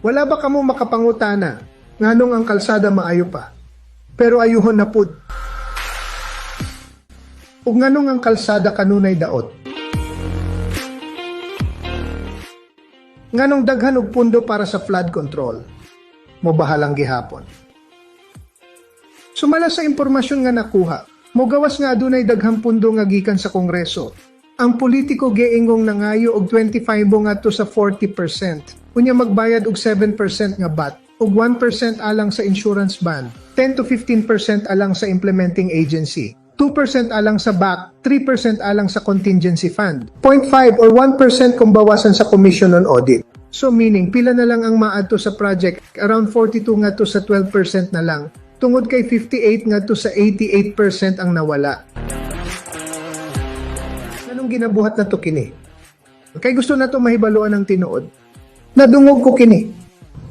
Wala ba kamo makapangutana, nganong ang kalsada maayo pa? Pero ayuhon na pud. Ug nganong ang kalsada kanunay daot? Nganong daghan og pundo para sa flood control? Mobahalang gihapon. Sumala sa impormasyon nga nakuha, mogawas nga adunay daghang pundo nga gikan sa Kongreso. Ang politiko giingong nangayo og 25 ngadto sa 40%. Unya magbayad og 7% nga VAT, og 1% alang sa insurance bond, 10 to 15% alang sa implementing agency, 2% alang sa BAC, 3% alang sa contingency fund, 0.5 or 1% kung bawasan sa commission on audit. So meaning, pila na lang ang maadto sa project, around 42 ngadto sa 12% na lang, tungod kay 58 ngadto sa 88% ang nawala. Anong ginabuhat na to kini? Kay gusto na to mahibaluan ng tinuod. Nadungog ko kini.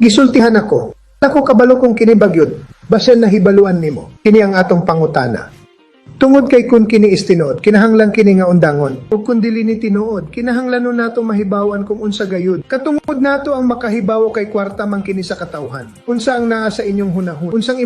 Gisultihan ako. Ako kabalo kong kini bagyod. Basen na hibaluan nimo. Kini ang atong pangutana. Tungod kay kun kini is tinuod, kinahanglan kini nga undangon. Ug kun dili ni tinuod, kinahanglan nato mahibawan kung unsa gayud. Katungod nato ang makahibawo kay kwarta man kini sa katawhan. Unsa ang naa sa inyong hunahon? Unsang